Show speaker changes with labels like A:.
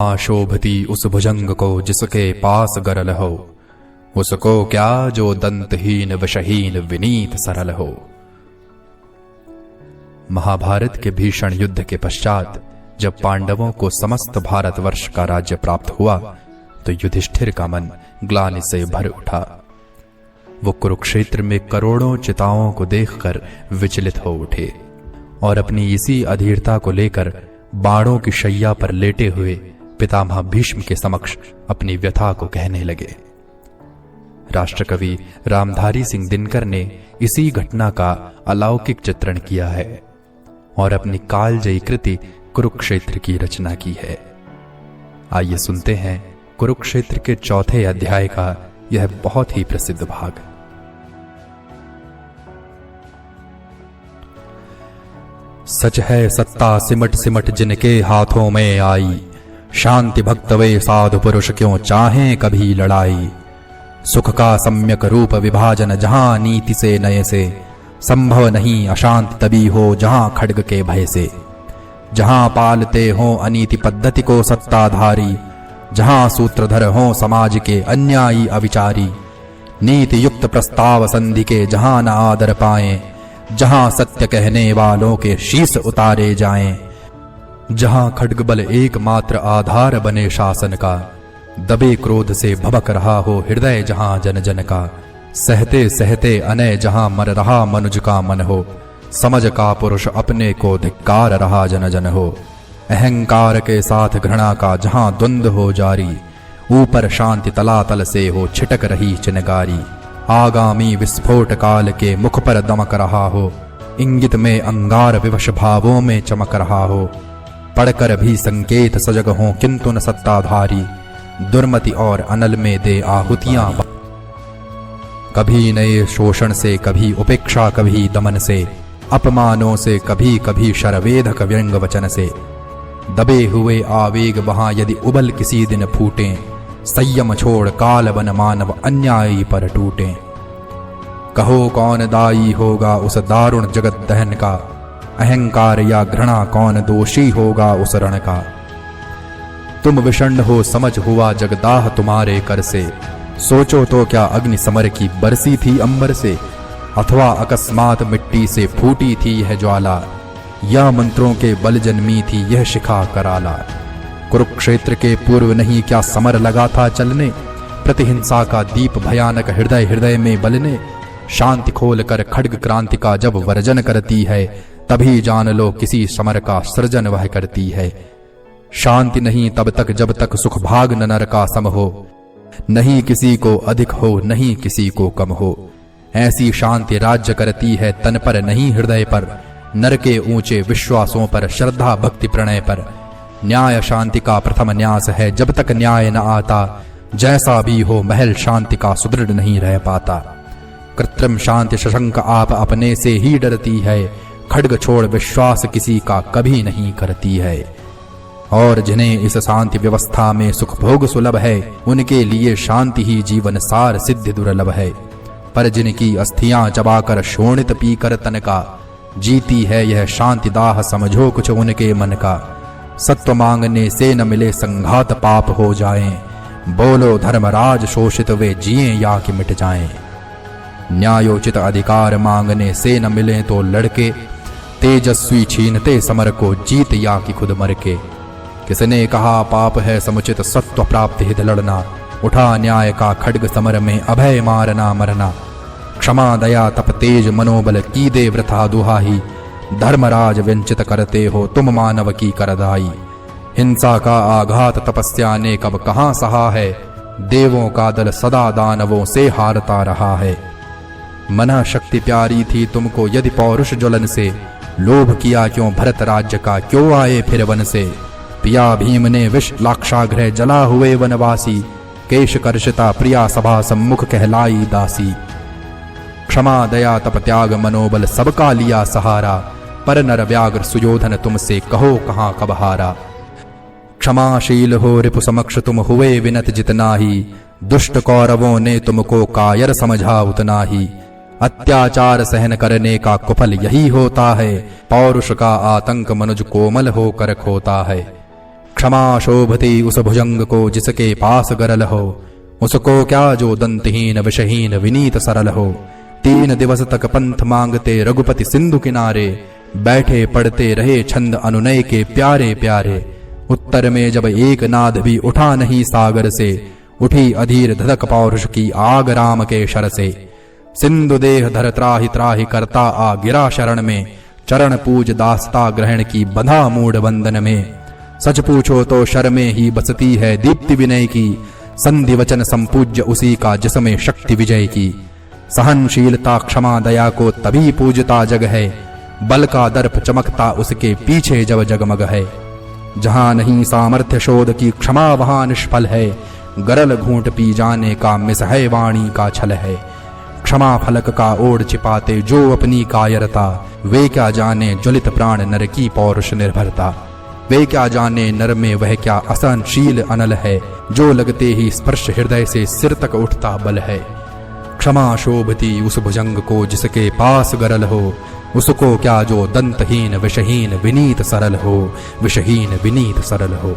A: शोभती उस भुजंग को जिसके पास गरल हो, उसको क्या जो दंतहीन विषहीन विनीत सरल हो। महाभारत के भीषण युद्ध के पश्चात जब पांडवों को समस्त भारतवर्ष का राज्य प्राप्त हुआ तो युधिष्ठिर का मन ग्लानि से भर उठा। वो कुरुक्षेत्र में करोड़ों चिताओं को देखकर विचलित हो उठे और अपनी इसी अधीरता को लेकर बाणों की शैया पर लेटे हुए पितामह भीष्म के समक्ष अपनी व्यथा को कहने लगे। राष्ट्रकवि रामधारी सिंह दिनकर ने इसी घटना का अलौकिक चित्रण किया है और अपनी कालजयी कृति कुरुक्षेत्र की रचना की है। आइए सुनते हैं कुरुक्षेत्र के चौथे अध्याय का यह बहुत ही प्रसिद्ध भाग। सच है सत्ता सिमट सिमट जिनके हाथों में आई, शांति भक्त वे साधु पुरुष क्यों चाहें कभी लड़ाई। सुख का सम्यक रूप विभाजन जहां नीति से नए से, संभव नहीं अशांति तभी हो जहां खड्ग के भय से। जहां पालते हो अनीति पद्धति को सत्ताधारी, जहां सूत्रधर हो समाज के अन्यायी अविचारी। नीति युक्त प्रस्ताव संधि के जहां न आदर पाएं, जहां सत्य कहने वालों के शीश उतारे जाएं। जहां खड्ग बल एकमात्र आधार बने शासन का, दबे क्रोध से भभक रहा हो हृदय जहां जन जन का। सहते सहते अनय जहां मर रहा मनुज का मन हो, समझ का पुरुष अपने को धिक्कार रहा जन जन हो। अहंकार के साथ घृणा का जहां द्वंद्व हो जारी, ऊपर शांति तलातल से हो छिटक रही चिनगारी। आगामी विस्फोट काल के मुख पर दमक रहा हो, इंगित में अंगार विवश भावों में चमक रहा हो। पढ़कर भी संकेत सजग हो किंतु न सत्ताधारी, दुर्मति और अनल में दे आहुतियां। कभी नए शोषण से कभी उपेक्षा कभी दमन से, अपमानों से कभी कभी शरवेधक व्यंग वचन से। दबे हुए आवेग वहां यदि उबल किसी दिन फूटे, संयम छोड़ काल बन मानव अन्यायी पर टूटे। कहो कौन दायी होगा उस दारुण जगत दहन का, अहंकार या घृणा कौन दोषी होगा उस रण का। तुम विषण्ण हो समझ हुआ जगदाह तुम्हारे कर से, सोचो तो क्या अग्नि समर की बरसी थी अंबर से, अथवा अकस्मात मिट्टी से फूटी थी यह ज्वाला, या मंत्रों के बल जन्मी थी यह शिखा कराला। कुरुक्षेत्र के पूर्व नहीं क्या समर लगा था चलने, प्रतिहिंसा का दीप भयानक हृदय हृदय में बलने। शांति खोल कर खड्ग क्रांति का जब वर्जन करती है, तभी जान लो किसी समर का सृजन वह करती है। शांति नहीं तब तक जब तक सुख भाग न नर का सम हो, नहीं किसी को अधिक हो नहीं किसी को कम हो। ऐसी शांति राज्य करती है तन पर नहीं हृदय पर, नर के ऊंचे विश्वासों पर श्रद्धा भक्ति प्रणय पर। न्याय शांति का प्रथम न्यास है, जब तक न्याय न आता जैसा भी हो महल शांति का सुदृढ़ नहीं रह पाता। कृत्रिम शांति शशंक आप अपने से ही डरती है, खड्ग छोड़ विश्वास किसी का कभी नहीं करती है। और जिन्हें इस शांति व्यवस्था में सुख भोग सुलभ है, उनके लिए शांति ही जीवन सार सिद्ध दुर्लभ है। पर जिनकी अस्थियां चबाकर शोणित पीकर तन का, जीती है यह शांति दाह समझो कुछ उनके मन का। सत्व मांगने से न मिले संघात पाप हो जाएं, बोलो धर्मराज शोषित वे जिए या कि मिट जाएं। न्यायोचित अधिकार मांगने से न मिले तो लड़के, तेजस्वी छीनते समर को जीत या कि खुद मर के। किसने कहा पाप है समुचित सत्व प्राप्ति हित लड़ना, उठा न्याय का खड्ग समर में अभय मारना मरना। क्षमा दया तप तेज मनोबल की दे वृथा दुहाई, धर्मराज व्यंचित करते हो तुम मानव की करदाई। हिंसा का आघात तपस्या ने कब कहां सहा है, देवों का दल सदा दानवों से हारता रहा है। मना शक्ति प्यारी थी तुमको यदि पौरुष ज्वलन से, लोभ किया क्यों भरत राज्य का क्यों आए फिर वन से। पिया भीम ने विष लाक्षागृह जला हुए वनवासी, केश कर्षिता प्रिया सभा सम्मुख कहलाई दासी। क्षमा दया तप त्याग मनोबल सबका लिया सहारा, पर नर व्याघ्र सुयोधन तुमसे कहो कहां कब हारा। क्षमाशील हो रिपु समक्ष तुम हुए विनत जितना ही, दुष्ट कौरवों ने तुमको कायर समझा उतना ही। अत्याचार सहन करने का कुफल यही होता है, पौरुष का आतंक मनुज कोमल होकर खोता है। क्षमा शोभती उस भुजंग को जिसके पास गरल हो, उसको क्या जो दंतहीन विषहीन विनीत सरल हो। 3 दिवस तक पंथ मांगते रघुपति सिंधु किनारे, बैठे पढ़ते रहे छंद अनुनय के प्यारे प्यारे। उत्तर में जब एक नाद भी उठा नहीं सागर से, उठी अधीर धधक पौरुष की आग राम के शर से। सिंधु देह धर त्राहि त्राहि करता आ गिरा शरण में, चरण पूज दासता ग्रहण की बंधा मूढ़ बंधन में। सच पूछो तो शर में ही बसती है दीप्ति विनय की, संधि वचन संपूज्य उसी का जिसमें शक्ति विजय की। सहनशीलता क्षमा दया को तभी पूजता जग है, बल का दर्प चमकता उसके पीछे जब जगमग है। जहां नहीं सामर्थ्य शोध की क्षमा वहां निष्फल है, गरल घूंट पी जाने का मिस है वाणी का छल है। क्षमा फलक का ओढ़ छिपाते जो अपनी कायरता, वे क्या जाने ज्वलित प्राण नर की पौरुष निर्भरता। वे क्या जाने नर में वह क्या असहनशील अनल है, जो लगते ही स्पर्श हृदय से सिर तक उठता बल है। क्षमा शोभती उस भुजंग को जिसके पास गरल हो, उसको क्या जो दंतहीन विषहीन विनीत सरल हो, विषहीन विनीत सरल हो।